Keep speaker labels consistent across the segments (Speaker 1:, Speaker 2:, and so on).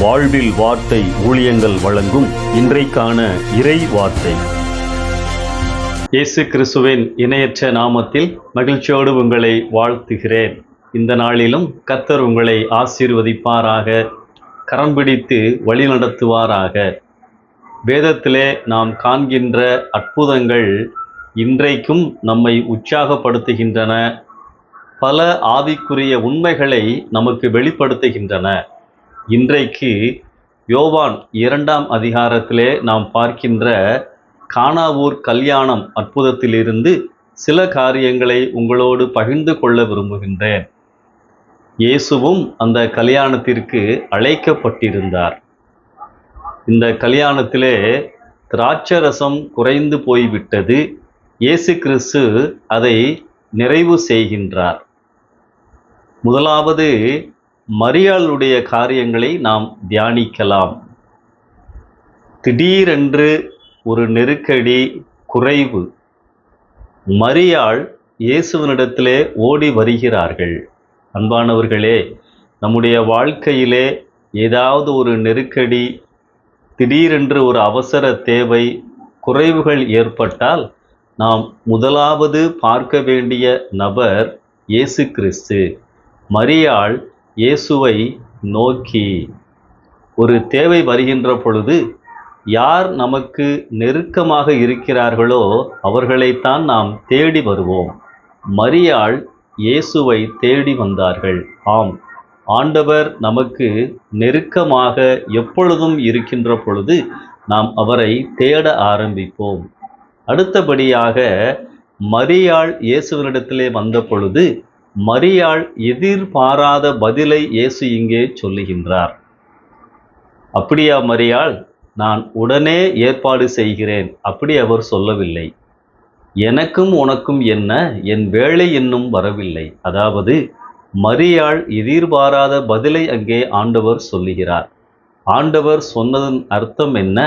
Speaker 1: வாழ்வில் வார்த்தை ஊழியங்கள் வழங்கும் இன்றைக்கான இறை வார்த்தை. இயேசு கிறிஸ்துவின் இணையற்ற நாமத்தில் மகிழ்ச்சியோடு உங்களை வாழ்த்துகிறேன். இந்த நாளிலும் கர்த்தர் உங்களை ஆசீர்வதிப்பாராக, கரம் பிடித்து வழி நடத்துவாராக. வேதத்திலே நாம் காண்கின்ற அற்புதங்கள் இன்றைக்கும் நம்மை உற்சாகப்படுத்துகின்றன. பல ஆவிக்குரிய உண்மைகளை நமக்கு வெளிப்படுத்துகின்றன. இன்றைக்கு யோவான் 2ஆம் அதிகாரத்திலே நாம் பார்க்கின்ற கானாவூர் கல்யாணம் அற்புதத்திலிருந்து சில காரியங்களை உங்களோடு பகிர்ந்து கொள்ள விரும்புகின்றேன். இயேசுவும் அந்த கல்யாணத்திற்கு அழைக்கப்பட்டிருந்தார். இந்த கல்யாணத்திலே திராட்சரசம் குறைந்து போய்விட்டது. இயேசு கிறிஸ்து அதை நிறைவு செய்கின்றார். முதலாவது மரியாளுடைய காரியங்களை நாம் தியானிக்கலாம். திடீரென்று ஒரு நெருக்கடி, குறைவு. மரியாள் இயேசுவினிடத்திலே ஓடி வருகிறார்கள். அன்பானவர்களே, நம்முடைய வாழ்க்கையிலே ஏதாவது ஒரு நெருக்கடி, திடீரென்று ஒரு அவசர தேவை, குறைவுகள் ஏற்பட்டால் நாம் முதலாவது பார்க்க வேண்டிய நபர் இயேசு கிறிஸ்து. மரியாள் இயேசுவை நோக்கி, ஒரு தேவை வருகின்ற பொழுது யார் நமக்கு நெருக்கமாக இருக்கிறார்களோ அவர்களைத்தான் நாம் தேடி வருவோம். மரியாள் இயேசுவை தேடி வந்தார்கள். ஆம், ஆண்டவர் நமக்கு நெருக்கமாக எப்பொழுதும் இருக்கின்ற பொழுது நாம் அவரை தேட ஆரம்பிப்போம். அடுத்தபடியாக மரியாள் இயேசுவினிடத்திலே வந்த பொழுது மரியாள் எதிர்பாராத பதிலை இயேசு இங்கே சொல்லுகின்றார். அப்படியா மரியாள், நான் உடனே ஏற்பாடு செய்கிறேன். அப்படி அவர் சொல்லவில்லை. எனக்கும் உனக்கும் என்ன, என் வேலை இன்னும் வரவில்லை. அதாவது மரியாள் எதிர்பாராத பதிலை அங்கே ஆண்டவர் சொல்லுகிறார். ஆண்டவர் சொன்னதன் அர்த்தம் என்ன?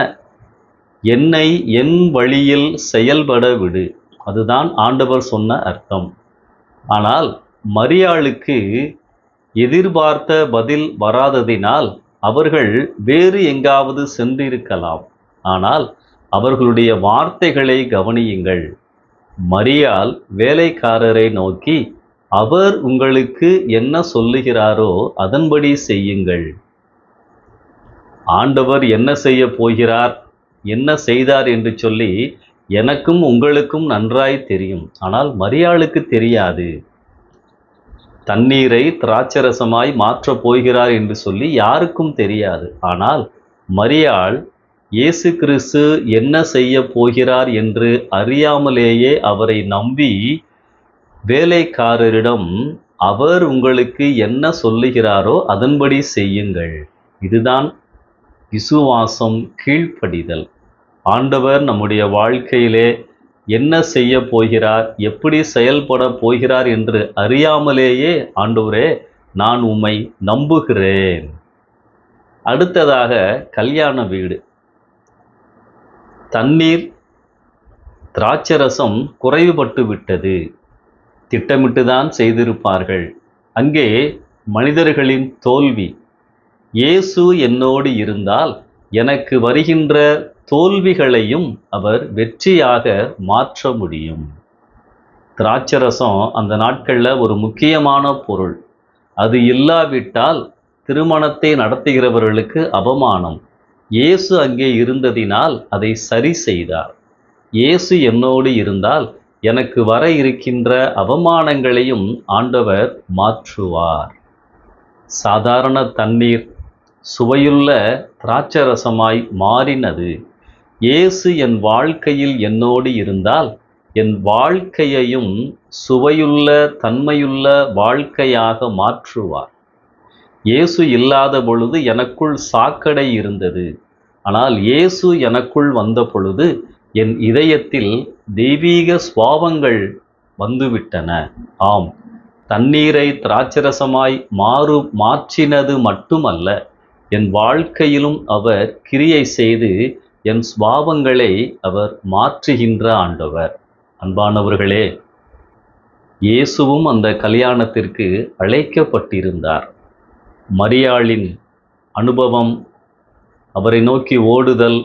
Speaker 1: என்னை என் வழியில் செயல்பட விடு. அதுதான் ஆண்டவர் சொன்ன அர்த்தம். ஆனால் மரியாளுக்கு எதிர்பார்த்த பதில் வராததினால் அவர்கள் வேறு எங்காவது சென்றிருக்கலாம். ஆனால் அவர்களுடைய வார்த்தைகளை கவனியுங்கள். மரியாள் வேலைக்காரரை நோக்கி, அவர் உங்களுக்கு என்ன சொல்லுகிறாரோ அதன்படி செய்யுங்கள். ஆண்டவர் என்ன செய்ய போகிறார், என்ன செய்தார் என்று சொல்லி எனக்கும் உங்களுக்கும் நன்றாய் தெரியும். ஆனால் மரியாளுக்கு தெரியாது. தண்ணீரை திராட்சரசமாய் மாற்றப் போகிறார் என்று சொல்லி யாருக்கும் தெரியாது. ஆனால் மரியாள் இயேசு கிறிஸ்து என்ன செய்ய போகிறார் என்று அறியாமலேயே அவரை நம்பி வேலைக்காரரிடம், அவர் உங்களுக்கு என்ன சொல்லுகிறாரோ அதன்படி செய்யுங்கள். இதுதான் விசுவாசம், கீழ்ப்படிதல். ஆண்டவர் நம்முடைய வாழ்க்கையிலே என்ன செய்ய போகிறார், எப்படி செயல்பட போகிறார் என்று அறியாமலேயே, ஆண்டவரே நான் உம்மை நம்புகிறேன். அடுத்ததாக கல்யாண வீடு. தண்ணீர், திராட்சரசம் குறைவுபட்டு விட்டது. திட்டமிட்டுதான் செய்திருப்பார்கள். அங்கே மனிதர்களின் தோல்வி. இயேசு என்னோடு இருந்தால் எனக்கு வருகின்ற தோல்விகளையும் அவர் வெற்றியாக மாற்ற முடியும். திராட்சரசம் அந்த நாட்களில் ஒரு முக்கியமான பொருள். அது இல்லாவிட்டால் திருமணத்தை நடத்துகிறவர்களுக்கு அவமானம். இயேசு அங்கே இருந்ததினால் அதை சரி செய்தார். இயேசு என்னோடு இருந்தால் எனக்கு வர இருக்கின்ற அவமானங்களையும் ஆண்டவர் மாற்றுவார். சாதாரண தண்ணீர் சுவையுள்ள திராட்சரசமாய் மாறினது. இயேசு என் வாழ்க்கையில் என்னோடு இருந்தால் என் வாழ்க்கையையும் சுவையுள்ள, தன்மையுள்ள வாழ்க்கையாக மாற்றுவார். இயேசு இல்லாத பொழுது எனக்குள் சாக்கடை இருந்தது. ஆனால் இயேசு எனக்குள் வந்த பொழுது என் இதயத்தில் தெய்வீக சுபாவங்கள் வந்துவிட்டன. ஆம், தண்ணீரை திராட்சரசமாய் மாற்றினது மட்டுமல்ல, என் வாழ்க்கையிலும் அவர் கிரியை செய்து என் சுபாவங்களை அவர் மாற்றுகின்ற ஆண்டவர். அன்பானவர்களே, இயேசுவும் அந்த கல்யாணத்திற்கு அழைக்கப்பட்டிருந்தார். மரியாளின் அனுபவம், அவரை நோக்கி ஓடுதல்,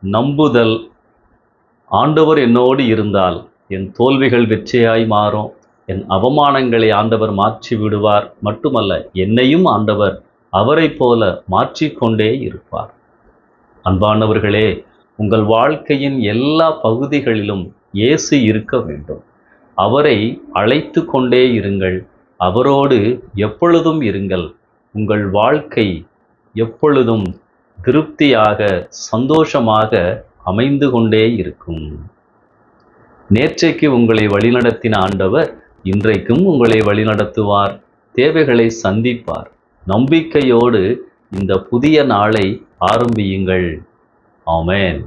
Speaker 1: நம்புதல், ஆண்டவர் என்னோடு இருந்தால் என் தோல்விகள் வெற்றியாய் மாறும், என் அவமானங்களை ஆண்டவர் மாற்றி விடுவார், மட்டுமல்ல என்னையும் ஆண்டவர் அவரைப் போல மாற்றிக்கொண்டே இருப்பார். அன்பானவர்களே, உங்கள் வாழ்க்கையின் எல்லா பகுதிகளிலும் இயேசு இருக்க வேண்டும். அவரை அழைத்து கொண்டே இருங்கள். அவரோடு எப்பொழுதும் இருங்கள். உங்கள் வாழ்க்கை எப்பொழுதும் திருப்தியாக, சந்தோஷமாக அமைந்து கொண்டே இருக்கும். நேற்றைக்கு உங்களை வழிநடத்தின ஆண்டவர் இன்றைக்கும் உங்களை வழிநடத்துவார். தேவைகளை சந்திப்பார். நம்பிக்கையோடு இந்த புதிய நாளை ஆரம்பியுங்கள். ஆமென்.